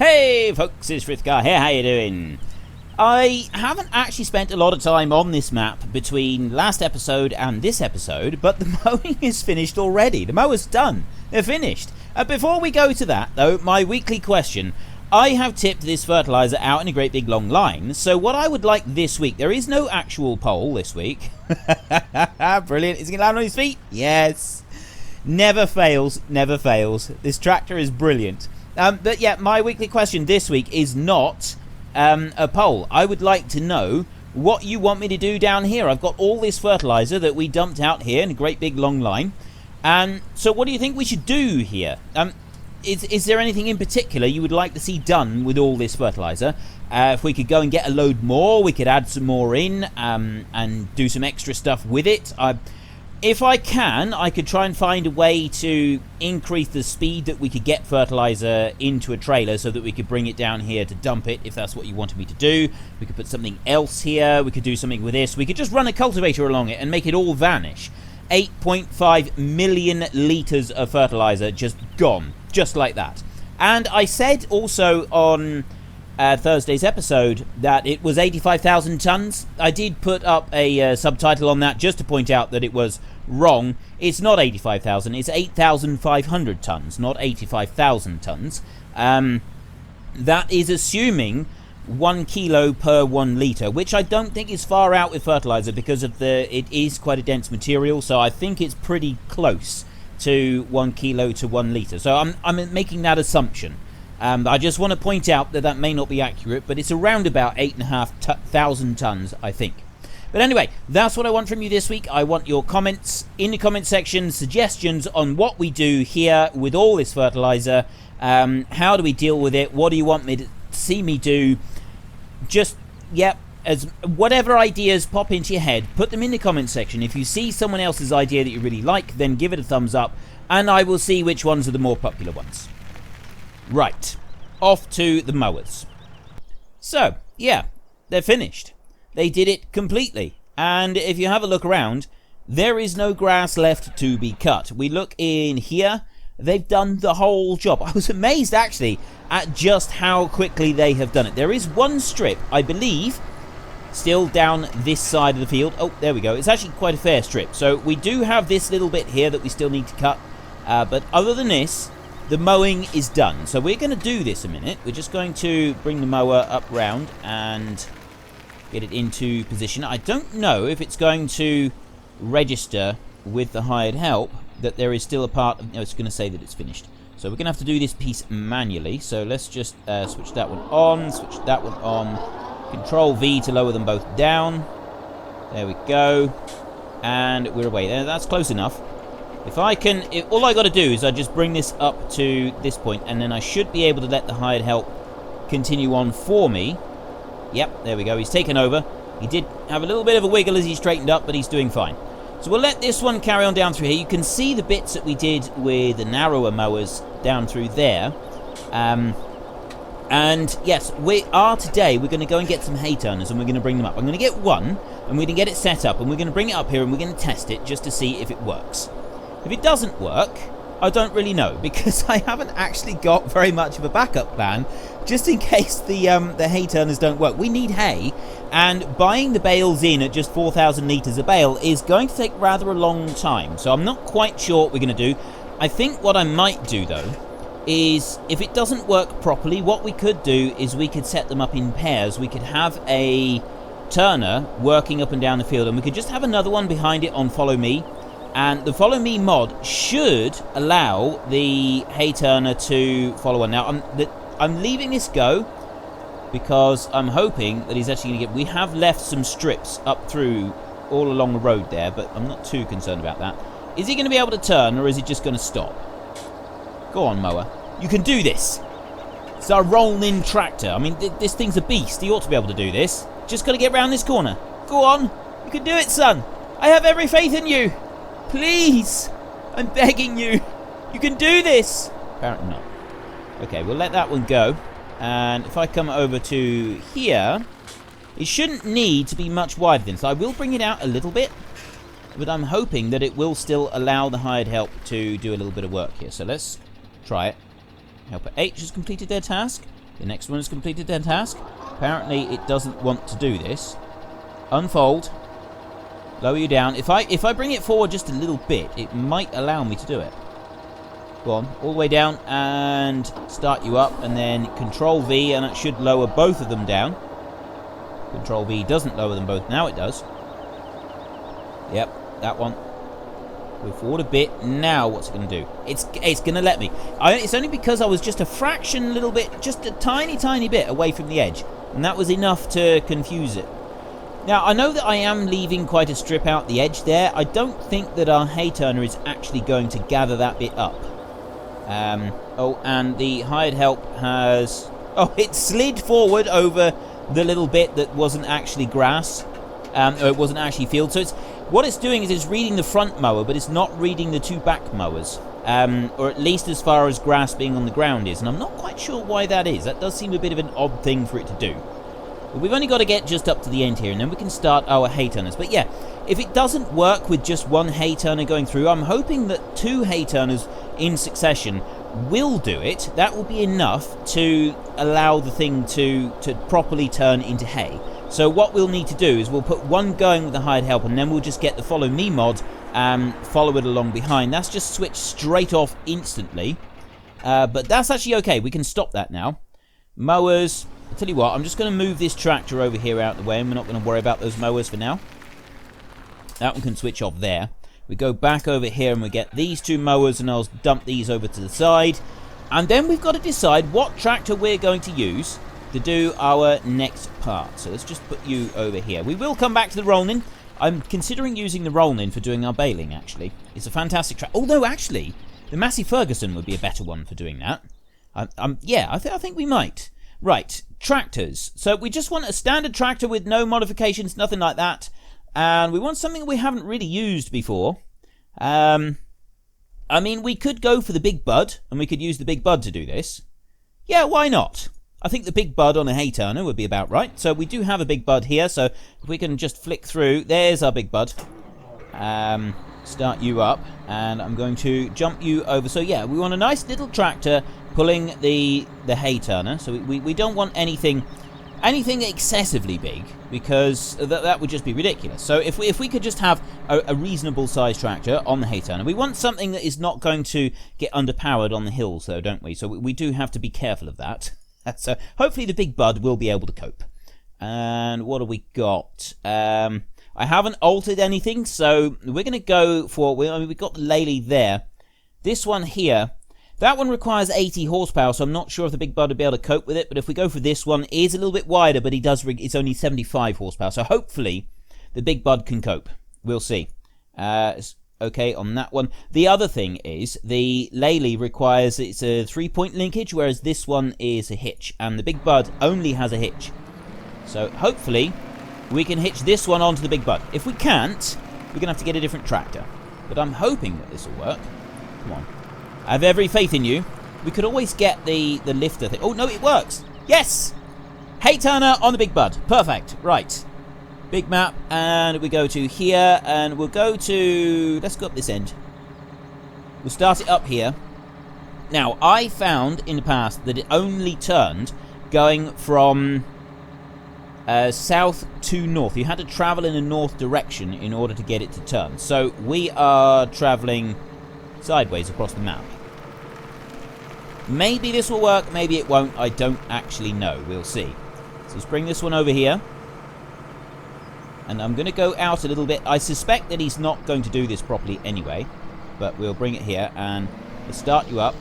Hey folks, it's Frithgar here, how you doing? I haven't actually spent a lot of time on this map between last episode and this episode, but the mowing is finished already. The mower's done. They're finished. Before we go to that, though, my weekly question. I have tipped this fertilizer out in a great big long line, so what I would like this week, there is no actual poll this week. Brilliant. Is he going to land on his feet? Yes. Never fails, never fails. This tractor is brilliant. But yeah, my weekly question this week is not a poll. I would like to know what you want me to do down here. I've got all this fertilizer that we dumped out here in a great big long line. So what do you think we should do here? Is there anything in particular you would like to see done with all this fertilizer? If we could go and get a load more, we could add some more in and do some extra stuff with it. If I can, I could try and find a way to increase the speed that we could get fertilizer into a trailer so that we could bring it down here to dump it, if that's what you wanted me to do. We could put something else here. We could do something with this. We could just run a cultivator along it and make it all vanish. 8.5 million litres of fertilizer just gone, just like that. And I said also on Thursday's episode that it was 85,000 tonnes. I did put up a subtitle on that just to point out that it was wrong. It's not 85,000, it's 8,500 tonnes, not 85,000 tonnes. That is assuming 1 kilo per 1 litre, which I don't think is far out with fertilizer because of it is quite a dense material, so I think it's pretty close to 1 kilo to 1 litre. So I'm making that assumption. I just want to point out that may not be accurate, but it's around about 8,500 tonnes, I think. But anyway, that's what I want from you this week. I want your comments in the comment section, suggestions on what we do here with all this fertilizer. How do we deal with it? What do you want me to see me do? Just, yep, as whatever ideas pop into your head, put them in the comment section. If you see someone else's idea that you really like, then give it a thumbs up, and I will see which ones are the more popular ones. Right, off to the mowers. So, yeah, they're finished. They did it completely. And if you have a look around, there is no grass left to be cut. We look in here, they've done the whole job. I was amazed, actually, at just how quickly they have done it. There is one strip, I believe, still down this side of the field. Oh, there we go. It's actually quite a fair strip. So we do have this little bit here that we still need to cut. But other than this, the mowing is done. So we're going to do this a minute. We're just going to bring the mower up round and get it into position. I don't know if it's going to register with the hired help that there is still a part of... No, it's going to say that it's finished. So we're going to have to do this piece manually. So let's just switch that one on, switch that one on. Control V to lower them both down. There we go. And we're away. That's close enough. If I can... all I got to do is I just bring this up to this point, and then I should be able to let the hired help continue on for me. Yep, there we go. He's taken over. He did have a little bit of a wiggle as he straightened up, but he's doing fine. So we'll let this one carry on down through here. You can see the bits that we did with the narrower mowers down through there. And yes, we're going to go and get some hay turners, and we're going to bring them up. I'm going to get one, and we're going to get it set up, and we're going to bring it up here, and we're going to test it just to see if it works. If it doesn't work, I don't really know, because I haven't actually got very much of a backup plan, just in case the hay turners don't work. We need hay, and buying the bales in at just 4,000 litres a bale is going to take rather a long time, so I'm not quite sure what we're going to do. I think what I might do, though, is if it doesn't work properly, what we could do is we could set them up in pairs. We could have a turner working up and down the field, and we could just have another one behind it on Follow Me. And the Follow Me mod should allow the hay turner to follow on. Now, I'm leaving this go because I'm hoping that he's actually going to get... We have left some strips up through all along the road there, but I'm not too concerned about that. Is he going to be able to turn, or is he just going to stop? Go on, mower. You can do this. It's our rolling tractor. I mean, this thing's a beast. He ought to be able to do this. Just got to get round this corner. Go on. You can do it, son. I have every faith in you. Please, I'm begging you. You can do this. Apparently not. Okay, we'll let that one go. And if I come over to here, it shouldn't need to be much wider than. So I will bring it out a little bit, but I'm hoping that it will still allow the hired help to do a little bit of work here. So let's try it. Helper H has completed their task. The next one has completed their task. Apparently it doesn't want to do this. Unfold. Lower you down. If I bring it forward just a little bit, it might allow me to do it. Go on, all the way down and start you up, and then Control V, and it should lower both of them down. Control V doesn't lower them both. Now it does. Yep, that one. Go forward a bit. Now what's it going to do? It's going to let me. It's only because I was just a fraction, little bit, just a tiny bit away from the edge, and that was enough to confuse it. Now, I know that I am leaving quite a strip out the edge there. I don't think that our hay turner is actually going to gather that bit up. Oh, and the hired help has... Oh, it slid forward over the little bit that wasn't actually grass. Or it wasn't actually field. So what it's doing is it's reading the front mower, but it's not reading the two back mowers. Or at least as far as grass being on the ground is. And I'm not quite sure why that is. That does seem a bit of an odd thing for it to do. But we've only got to get just up to the end here, and then we can start our hay turners. But yeah, if it doesn't work with just one hay turner going through, I'm hoping that 2 hay turners in succession will do it. That will be enough to allow the thing to properly turn into hay. So what we'll need to do is we'll put one going with the hired help, and then we'll just get the follow me mod and follow it along behind. That's just switched straight off instantly. But that's actually okay. We can stop that now. Mowers... I'll tell you what, I'm just going to move this tractor over here out of the way, and we're not going to worry about those mowers for now. That one can switch off there. We go back over here and we get these 2 mowers, and I'll dump these over to the side. And then we've got to decide what tractor we're going to use to do our next part. So let's just put you over here. We will come back to the Ronin. I'm considering using the Ronin for doing our baling, actually. It's a fantastic tractor. Although, actually, the Massey Ferguson would be a better one for doing that. Yeah, I think we might. Right, tractors. So we just want a standard tractor with no modifications, nothing like that. And we want something we haven't really used before. I mean, we could go for the Big Bud, and we could use the Big Bud to do this. Yeah, why not? I think the Big Bud on a hay turner would be about right. So we do have a Big Bud here, so if we can just flick through. There's our Big Bud. Start you up, and I'm going to jump you over. So yeah, we want a nice little tractor pulling the hay turner. So we don't want anything excessively big, because that would just be ridiculous. So if we could just have a reasonable sized tractor on the hay turner. We want something that is not going to get underpowered on the hills, though, don't we? So we do have to be careful of that. So hopefully the Big Bud will be able to cope. And what have we got? I haven't altered anything, so we're going to go for... we've got the Lely there. This one here, that one requires 80 horsepower, so I'm not sure if the Big Bud will be able to cope with it. But if we go for this one, it is a little bit wider, but it's only 75 horsepower. So hopefully the Big Bud can cope. We'll see. It's okay on that one. The other thing is the Lely requires... it's a 3-point linkage, whereas this one is a hitch. And the Big Bud only has a hitch. So hopefully we can hitch this one onto the Big Bud. If we can't, we're going to have to get a different tractor. But I'm hoping that this will work. Come on. I have every faith in you. We could always get the lifter thing. Oh, no, it works. Yes! Hay turner on the Big Bud. Perfect. Right. Big map. And we go to here. And we'll go to... let's go up this end. We'll start it up here. Now, I found in the past that it only turned going from... south to north. You had to travel in a north direction in order to get it to turn. So we are traveling sideways across the map. Maybe this will work, maybe it won't. I don't actually know. We'll see. So let's bring this one over here. And I'm going to go out a little bit. I suspect that he's not going to do this properly anyway. But we'll bring it here and we'll start you up.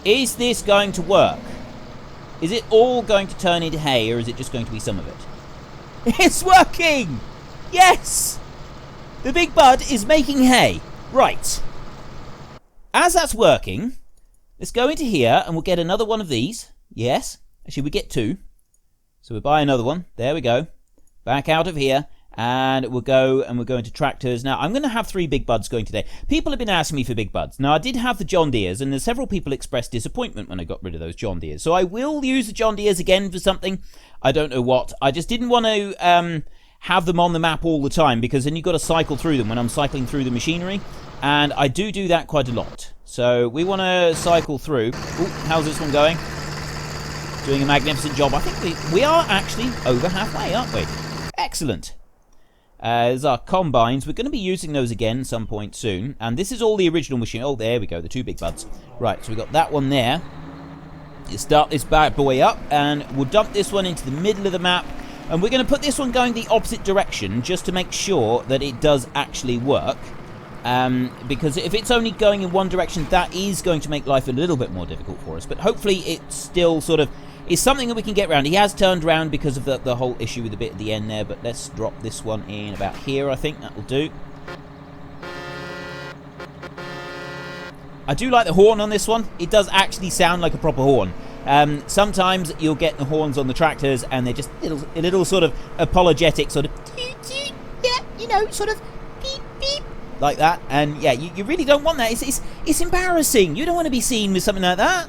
Is this going to work? Is it all going to turn into hay, or is it just going to be some of it? It's working! Yes! The Big Bud is making hay. Right. As that's working, let's go into here and we'll get another one of these. Yes. Actually, we get 2. So we'll buy another one. There we go. Back out of here. And we'll go into tractors. Now, I'm going to have 3 Big Buds going today. People have been asking me for Big Buds. Now, I did have the John Deeres, and there's several people expressed disappointment when I got rid of those John Deeres. So I will use the John Deeres again for something. I don't know what. I just didn't want to have them on the map all the time, because then you've got to cycle through them when I'm cycling through the machinery. And I do that quite a lot. So we want to cycle through. Ooh, how's this one going? doing a magnificent job. I think we are actually over halfway, aren't we? Excellent. There's our combines. We're going to be using those again some point soon. And this is all the original machine. Oh, there we go. The two big buds. Right, so we've got that one there. You start this bad boy up, and we'll dump this one into the middle of the map. And we're going to put this one going the opposite direction just to make sure that it does actually work. Because if it's only going in one direction, that is going to make life a little bit more difficult for us. But hopefully it still sort of is something that we can get around. He has turned around because of the whole issue with the bit at the end there. But let's drop this one in about here, I think. That will do. I do like the horn on this one. It does actually sound like a proper horn. Sometimes you'll get the horns on the tractors and they're just a little sort of apologetic, sort of, yeah, you know, sort of beep, beep, like that. And yeah, you really don't want that. It's embarrassing. You don't want to be seen with something like that.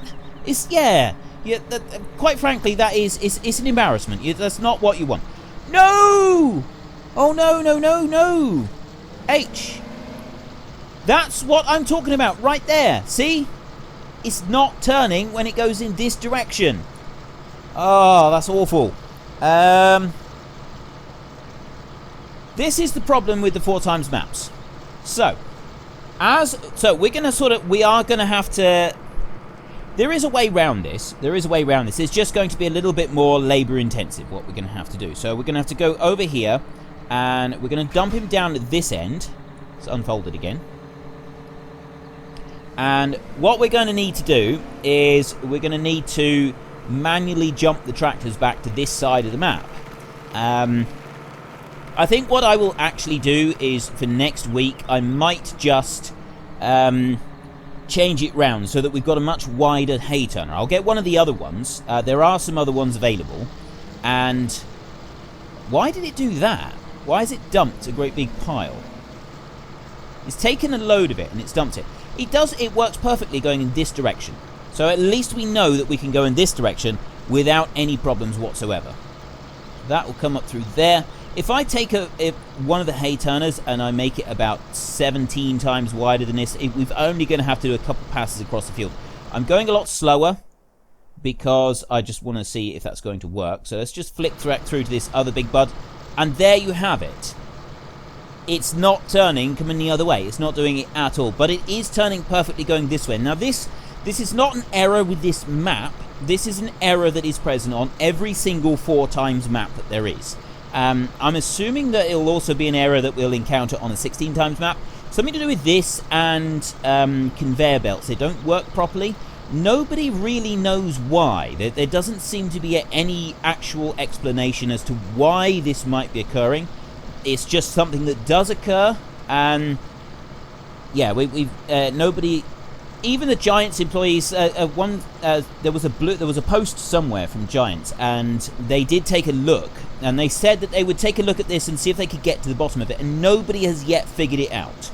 Quite frankly, it's an embarrassment. That's not what you want. No! Oh, no. H. That's what I'm talking about right there. See? It's not turning when it goes in this direction. Oh, that's awful. This is the problem with the 4x maps. So we're going to we are going to have to... There is a way around this. It's just going to be a little bit more labor intensive, what we're going to have to do. So we're going to have to go over here, and we're going to dump him down at this end. Let's unfold it again. And what we're going to need to do is we're going to need to manually jump the tractors back to this side of the map. I think what I will actually do is for next week, I might just change it round so that we've got a much wider hay turner. I'll get one of the other ones. There are some other ones available. And why did it do that? Why has it dumped a great big pile? It's taken a load of it and it's dumped it. It works perfectly going in this direction. So at least we know that we can go in this direction without any problems whatsoever. That will come up through there. If I take one of the hay turners and I make it about 17 times wider than this, we're only going to have to do a couple passes across the field. I'm going a lot slower because I just want to see if that's going to work. So let's just flick through to this other big bud. And there you have it. It's not turning, coming the other way. It's not doing it at all. But it is turning perfectly going this way. Now this is not an error with this map. This is an error that is present on every single 4x map that there is. I'm assuming that it'll also be an error that we'll encounter on a 16x map. Something to do with this and conveyor belts. They don't work properly. Nobody really knows why. There doesn't seem to be any actual explanation as to why this might be occurring. It's just something that does occur, and yeah, nobody, even the Giants employees. There was a post somewhere from Giants, and they did take a look, and they said that they would take a look at this and see if they could get to the bottom of it, and nobody has yet figured it out.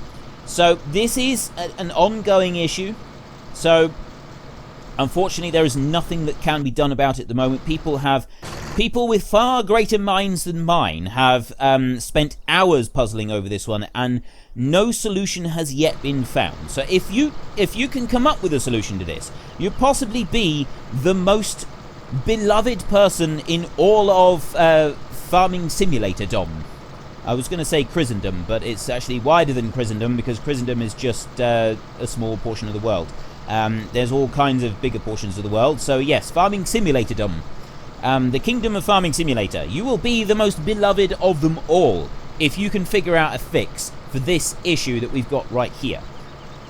So this is an ongoing issue. So unfortunately, there is nothing that can be done about it at the moment. People with far greater minds than mine have spent hours puzzling over this one, and no solution has yet been found. So if you can come up with a solution to this, you'll possibly be the most beloved person in all of Farming Simulator Dom. I was going to say Christendom, but it's actually wider than Christendom, because Christendom is just a small portion of the world. There's all kinds of bigger portions of the world. So yes, Farming Simulator Dom. The Kingdom of Farming Simulator. You will be the most beloved of them all if you can figure out a fix for this issue that we've got right here.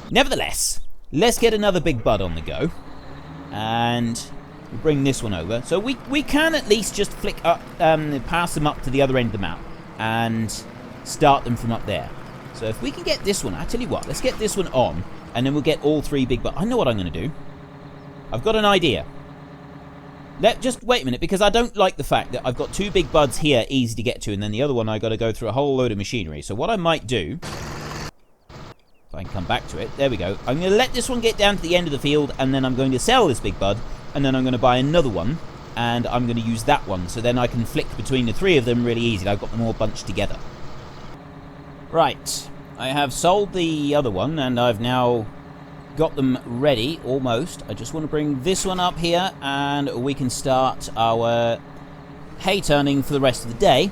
Nevertheless, let's get another big bud on the go. And we'll bring this one over. So we can at least just flick up, pass them up to the other end of the map and start them from up there. So if we can get this one, I tell you what, let's get this one on, and then we'll get all three big buds. I know what I'm going to do. I've got an idea. Just wait a minute, because I don't like the fact that I've got two big buds here easy to get to, and then the other one I got to go through a whole load of machinery. So what I might do, if I can come back to it, there we go. I'm going to let this one get down to the end of the field, and then I'm going to sell this big bud, and then I'm going to buy another one, and I'm going to use that one, so then I can flick between the three of them really easily. I've got them all bunched together. Right, I have sold the other one, and I've now got them ready, almost. I just want to bring this one up here, and we can start our hay turning for the rest of the day.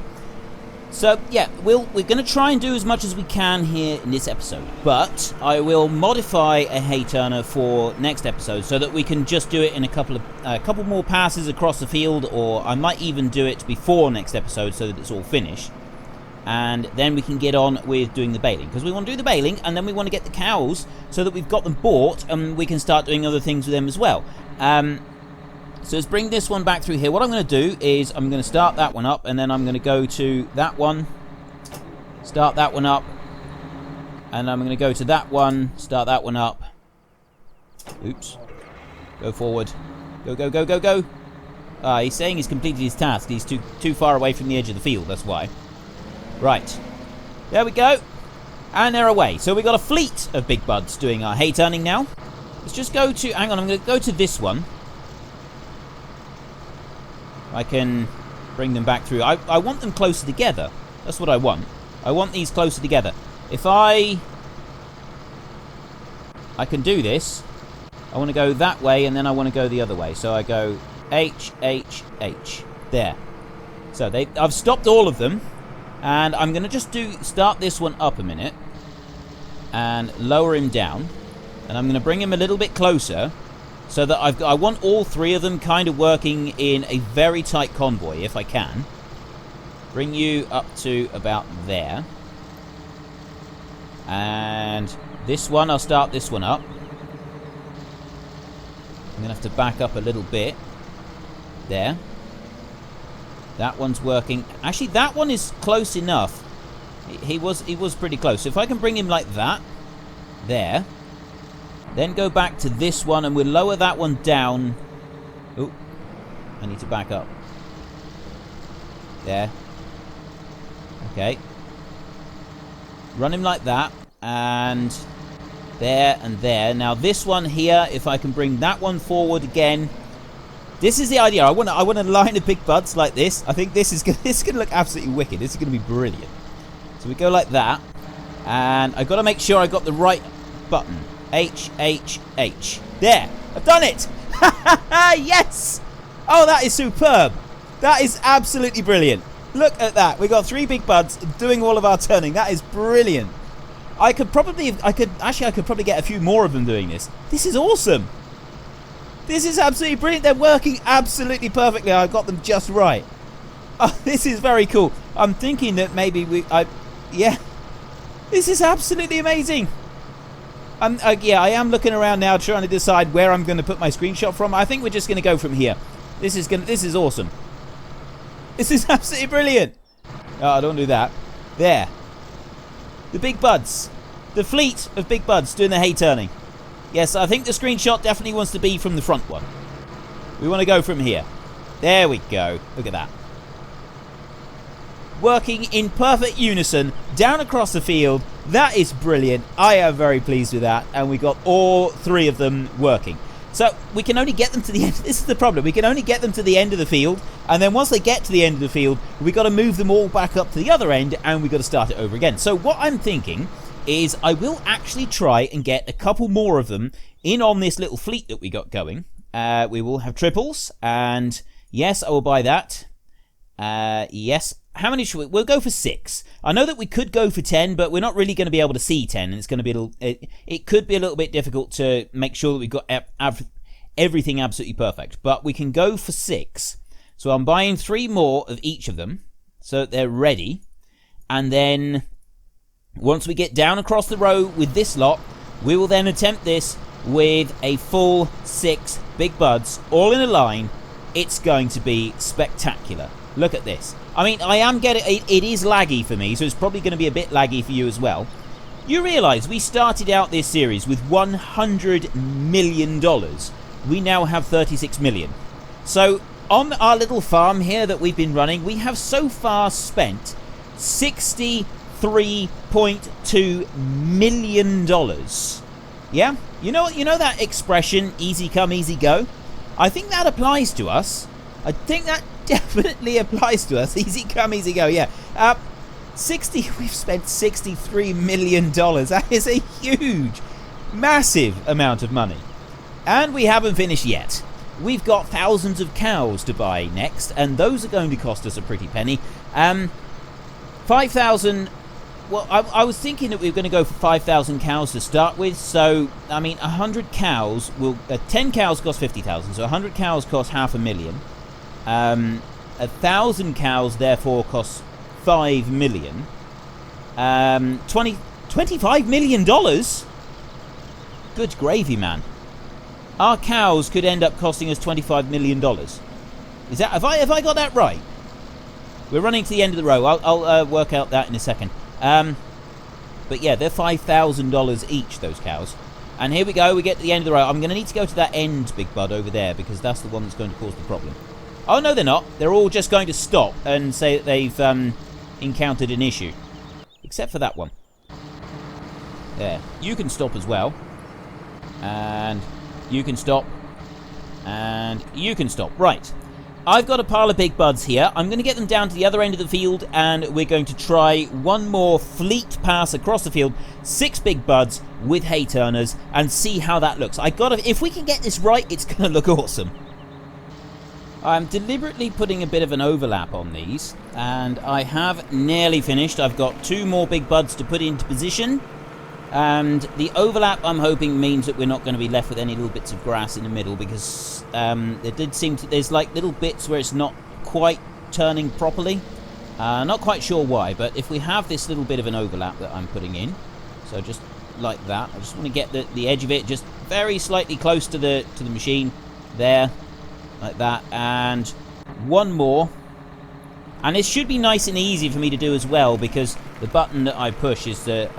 So, yeah, we're going to try and do as much as we can here in this episode. But I will modify a hay turner for next episode so that we can just do it in a couple more passes across the field, or I might even do it before next episode so that it's all finished. And then we can get on with doing the baling. Because we want to do the baling, and then we want to get the cows so that we've got them bought, and we can start doing other things with them as well. So let's bring this one back through here. What I'm going to do is I'm going to start that one up, and then I'm going to go to that one, start that one up, and I'm going to go to that one, start that one up. Oops. Go forward. Go, go, go, go, go. He's saying he's completed his task. He's too far away from the edge of the field, that's why. Right. There we go. And they're away. So we've got a fleet of big buds doing our hay turning now. Let's just go to... Hang on, I'm going to go to this one. I can bring them back through. I want them closer together. That's what I want. I want these closer together. If I can do this. I want to go that way, and then I want to go the other way. So I go H, H, H. There. So I've stopped all of them. And I'm going to just start this one up a minute. And lower him down. And I'm going to bring him a little bit closer. So that I want all three of them kind of working in a very tight convoy, if I can. Bring you up to about there. And this one, I'll start this one up. I'm going to have to back up a little bit. There. That one's working. Actually, that one is close enough. He was pretty close. So if I can bring him like that. There. Then go back to this one, and we'll lower that one down. Oh, I need to back up. There. Okay. Run him like that, and there and there. Now this one here, if I can bring that one forward again. This is the idea. I want to line the big buds like this. I think this is going to look absolutely wicked. This is going to be brilliant. So we go like that, and I've got to make sure I got the right button. H, H, H. There. I've done it. Yes. Oh, that is superb. That is absolutely brilliant. Look at that. We got 3 big buds doing all of our turning. That is brilliant. I could probably get a few more of them doing this. This is awesome. This is absolutely brilliant. They're working absolutely perfectly. I got them just right. Oh, this is very cool. I'm thinking that maybe yeah. This is absolutely amazing. Yeah, I am looking around now trying to decide where I'm going to put my screenshot from. I think we're just going to go from here. This is awesome. This is absolutely brilliant. Oh, don't do that. There. The big buds. The fleet of big buds doing the hay turning. Yes, I think the screenshot definitely wants to be from the front one. We want to go from here. There we go. Look at that. Working in perfect unison down across the field. That is brilliant. I am very pleased with that. And we got all 3 of them working. So we can only get them to the end. This is the problem. We can only get them to the end of the field. And then once they get to the end of the field, we've got to move them all back up to the other end. And we've got to start it over again. So what I'm thinking is I will actually try and get a couple more of them in on this little fleet that we got going. We will have triples. And yes, I will buy that. Yes. How many should we? We'll go for 6. I know that we could go for 10, but we're not really going to be able to see 10, and it's going to be it could be a little bit difficult to make sure that we've got everything absolutely perfect. But we can go for 6. So I'm buying 3 more of each of them, so that they're ready. And then once we get down across the row with this lot, we will then attempt this with a full 6 big buds, all in a line. It's going to be spectacular. Look at this. I mean, I am getting... It is laggy for me, so it's probably going to be a bit laggy for you as well. You realise we started out this series with $100 million. We now have 36 million. So, on our little farm here that we've been running, we have so far spent $63.2 million. Yeah? You know that expression, easy come, easy go? I think that applies to us. I think that definitely applies to us. Easy come, easy go, yeah. We've spent $63 million. That is a huge, Massive amount of money. And we haven't finished yet. We've got thousands of cows to buy next, and those are going to cost us a pretty penny. 5,000... Well, I was thinking that we were going to go for 5,000 cows to start with. So, I mean, 100 cows will... 10 cows cost 50,000, so 100 cows cost $500,000. 1,000 cows, therefore, costs $5 million. $25 million? Good gravy, man. Our cows could end up costing us $25 million. Is that... Have I got that right? We're running to the end of the row. I'll work out that in a second. But yeah, they're $5,000 each, those cows. And here we go, we get to the end of the row. I'm going to need to go to that end, Big Bud, over there, because that's the one that's going to cause the problem. Oh, no, they're not. They're all just going to stop and say that they've encountered an issue. Except for that one. There. You can stop as well. And you can stop. And you can stop. Right. I've got a pile of Big Buds here. I'm going to get them down to the other end of the field, and we're going to try one more fleet pass across the field. 6 Big Buds with hay turners, and see how that looks. If we can get this right, it's going to look awesome. I'm deliberately putting a bit of an overlap on these, and I have nearly finished. I've got 2 more Big Buds to put into position. And the overlap, I'm hoping, means that we're not going to be left with any little bits of grass in the middle, because there did seem to... There's like little bits where it's not quite turning properly. Not quite sure why, but if we have this little bit of an overlap that I'm putting in, so just like that, I just want to get the edge of it just very slightly close to the machine, there, like that, and one more. And it should be nice and easy for me to do as well, because the button that I push is the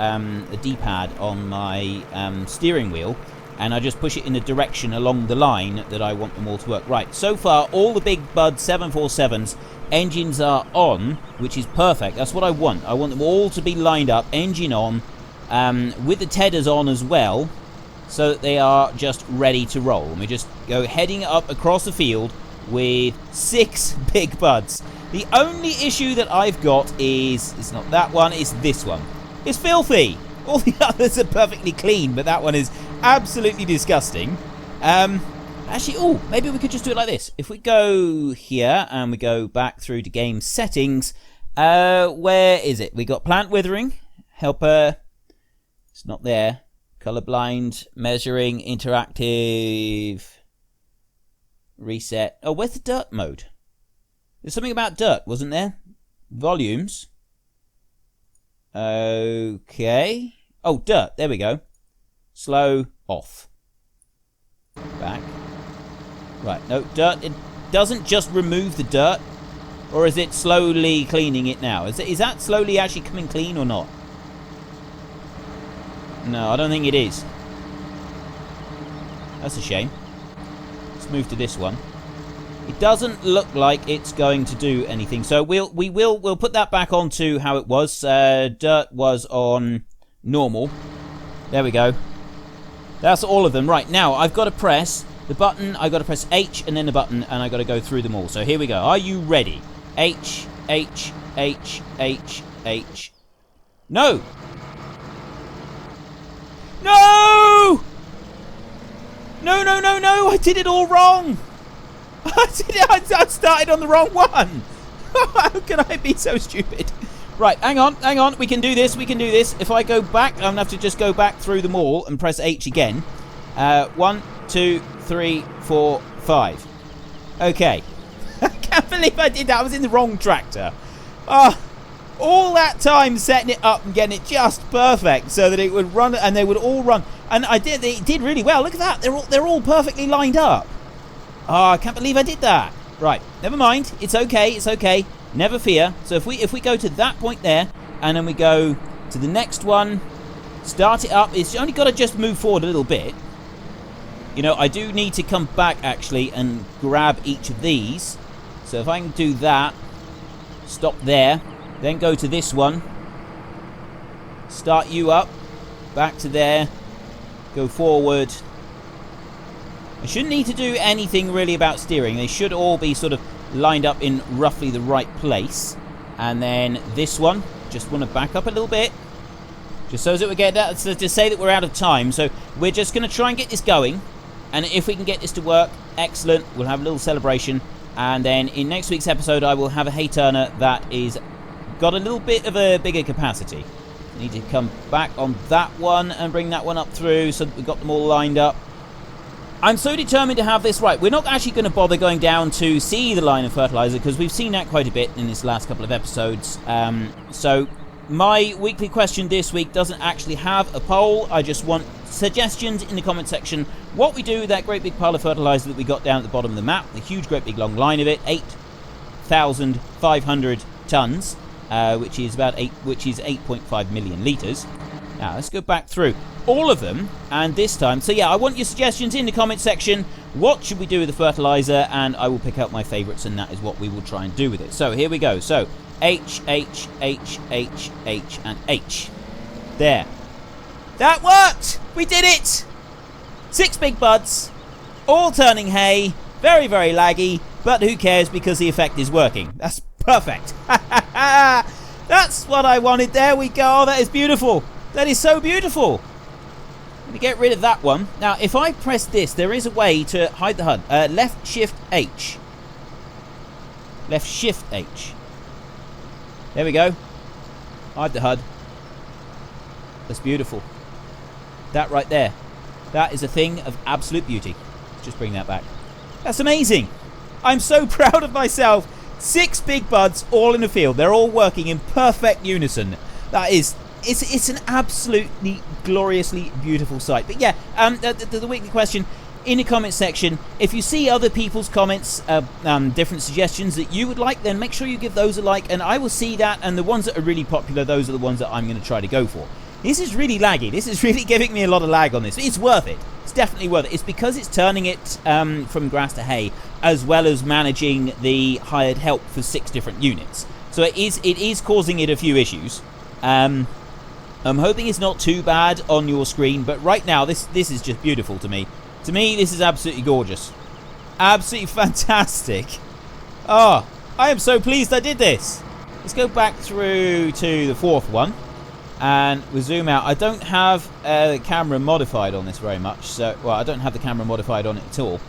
D-pad on my steering wheel, and I just push it in the direction along the line that I want them all to work. Right, so far, all the Big Bud 747s, engines are on, which is perfect. That's what I want. I want them all to be lined up, engine on, with the tethers on as well, so that they are just ready to roll. And we just go heading up across the field with 6 Big Buds. The only issue that I've got is, it's not that one, it's this one. It's filthy. All the others are perfectly clean, but that one is absolutely disgusting. Actually, maybe we could just do it like this. If we go here and we go back through to game settings, where is it? We got plant withering, helper, it's not there. Colorblind, measuring, interactive, reset. Oh, where's the dirt mode? There's something about dirt, wasn't there? Volumes. Okay. Oh, dirt. There we go. Slow off. Back. Right. No, dirt. It doesn't just remove the dirt. Or is it slowly cleaning it now? Is that slowly actually coming clean or not? No, I don't think it is. That's a shame. Let's move to this one. It doesn't look like it's going to do anything, so we'll put that back onto how it was. Dirt was on normal. There we go. That's all of them. Right, now I've got to press the button. I've got to press H and then the button, and I've got to go through them all. So here we go. Are you ready? H, H, H, H, H. No! No! No, no, no, no! I did it all wrong! I started on the wrong one. How can I be so stupid? Right, hang on. We can do this. If I go back, I'm going to have to just go back through them all and press H again. 1, 2, 3, 4, 5. Okay. I can't believe I did that. I was in the wrong tractor. All that time setting it up and getting it just perfect so that it would run and they would all run. And it did really well. Look at that. They're all perfectly lined up. I can't believe I did that. Right, never mind. It's okay. Never fear. So if we go to that point there, and then we go to the next one, start it up. It's only got to just move forward a little bit. You know, I do need to come back, actually, and grab each of these. So if I can do that, stop there, then go to this one, start you up, back to there, go forward. I shouldn't need to do anything really about steering. They should all be sort of lined up in roughly the right place. And then this one, just want to back up a little bit. Just so that we get that, so to say that we're out of time. So we're just going to try and get this going. And if we can get this to work, excellent. We'll have a little celebration. And then in next week's episode, I will have a hay turner that is got a little bit of a bigger capacity. I need to come back on that one and bring that one up through so that we've got them all lined up. I'm so determined to have this right. We're not actually going to bother going down to see the line of fertilizer because we've seen that quite a bit in this last couple of episodes. So my weekly question this week doesn't actually have a poll. I just want suggestions in the comment section. What we do with that great big pile of fertilizer that we got down at the bottom of the map, the huge great big long line of it, 8,500 tons, which is 8.5 million litres. Now let's go back through all of them, and this time, so yeah, I want your suggestions in the comment section. What should we do with the fertilizer? And I will pick out my favourites, and that is what we will try and do with it. So here we go. So H, H, H, H, H, and H. There. That worked! We did it! 6 big buds, all turning hay, very, very laggy, but who cares because the effect is working. That's perfect. That's what I wanted. There we go. Oh, that is beautiful. That is so beautiful. Let me get rid of that one. Now, if I press this, there is a way to hide the HUD. Left Shift H. Left Shift H. There we go. Hide the HUD. That's beautiful. That right there. That is a thing of absolute beauty. Let's just bring that back. That's amazing. I'm so proud of myself. 6 big buds all in the field. They're all working in perfect unison. That is... It's an absolutely gloriously beautiful sight. But yeah, the weekly question in the comment section. If you see other people's comments, different suggestions that you would like, then make sure you give those a like, and I will see that. And the ones that are really popular, those are the ones that I'm going to try to go for. This is really laggy. This is really giving me a lot of lag on this. It's worth it. It's definitely worth it. It's because it's turning it from grass to hay, as well as managing the hired help for 6 different units. So it is causing it a few issues. I'm hoping it's not too bad on your screen, but right now this is just beautiful to me. To me, this is absolutely gorgeous. Absolutely fantastic. Oh, I am so pleased I did this. Let's go back through to the 4th one, and we'll zoom out. I don't have the camera modified on this very much, so well, I don't have the camera modified on it at all.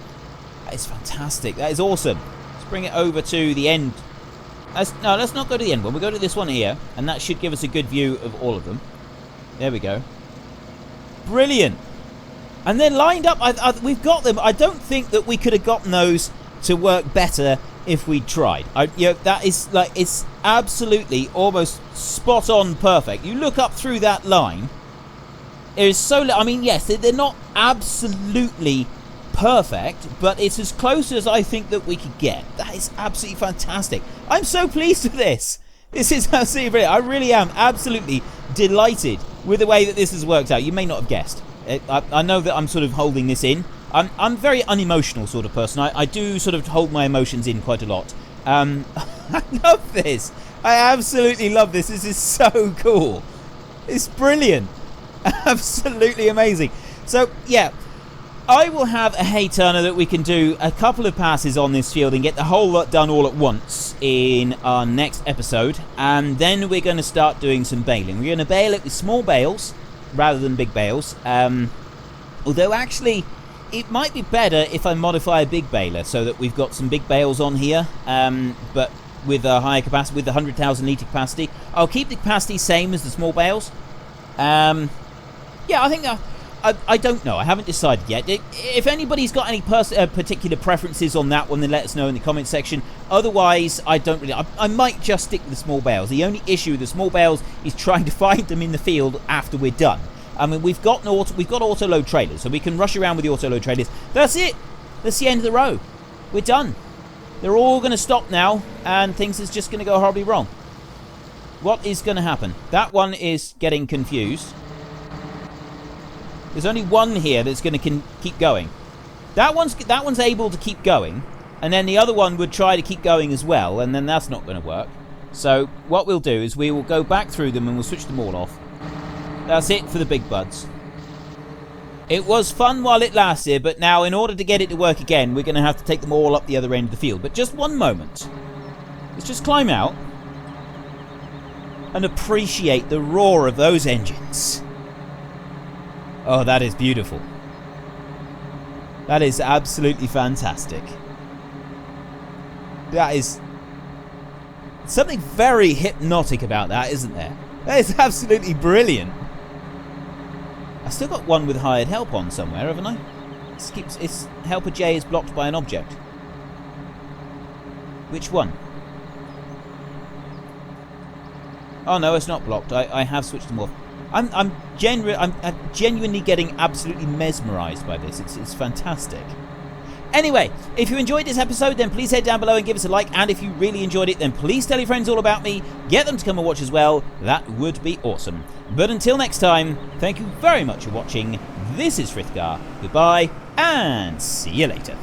That is fantastic. That is awesome. Let's bring it over to the end. No, let's not go to the end one. We'll go to this one here, and that should give us a good view of all of them. There we go. Brilliant. And they're lined up. We've got them. I don't think that we could have gotten those to work better if we tried. That is like, it's absolutely almost spot on perfect. You look up through that line. It is so... I mean, yes, they're not absolutely perfect, but it's as close as I think that we could get. That is absolutely fantastic. I'm so pleased with this. This is absolutely brilliant. I really am absolutely delighted with the way that this has worked out. You may not have guessed. I know that I'm sort of holding this in. I'm a very unemotional sort of person. I do sort of hold my emotions in quite a lot. I love this. I absolutely love this. This is so cool. It's brilliant. Absolutely amazing. So, yeah. I will have a hay turner that we can do a couple of passes on this field and get the whole lot done all at once in our next episode. And then we're going to start doing some baling. We're going to bale it with small bales rather than big bales. Although actually, it might be better if I modify a big baler so that we've got some big bales on here. But with a higher capacity, with the 100,000 litre capacity. I'll keep the capacity same as the small bales. Yeah, I think... I don't know. I haven't decided yet. If anybody's got any particular preferences on that one, then let us know in the comment section. Otherwise, I don't really... I might just stick with the small bales. The only issue with the small bales is trying to find them in the field after we're done. I mean, we've got auto-load trailers, so we can rush around with the auto-load trailers. That's it. That's the end of the row. We're done. They're all going to stop now, and things is just going to go horribly wrong. What is going to happen? That one is getting confused. There's only one here that's going to keep going. That one's able to keep going, and then the other one would try to keep going as well, and then that's not going to work. So what we'll do is we will go back through them and we'll switch them all off. That's it for the big buds. It was fun while it lasted, but now in order to get it to work again, we're going to have to take them all up the other end of the field. But just one moment. Let's just climb out. and appreciate the roar of those engines. Oh, that is beautiful. That is absolutely fantastic. That is something very hypnotic about that, isn't there? That is absolutely brilliant. I still got one with hired help on somewhere, haven't I? It's helper J is blocked by an object. Which one? Oh no, it's not blocked. I have switched them off. I'm genuinely getting absolutely mesmerised by this. It's fantastic. Anyway, if you enjoyed this episode, then please head down below and give us a like. And if you really enjoyed it, then please tell your friends all about me. Get them to come and watch as well. That would be awesome. But until next time, thank you very much for watching. This is Frithgar. Goodbye, and see you later.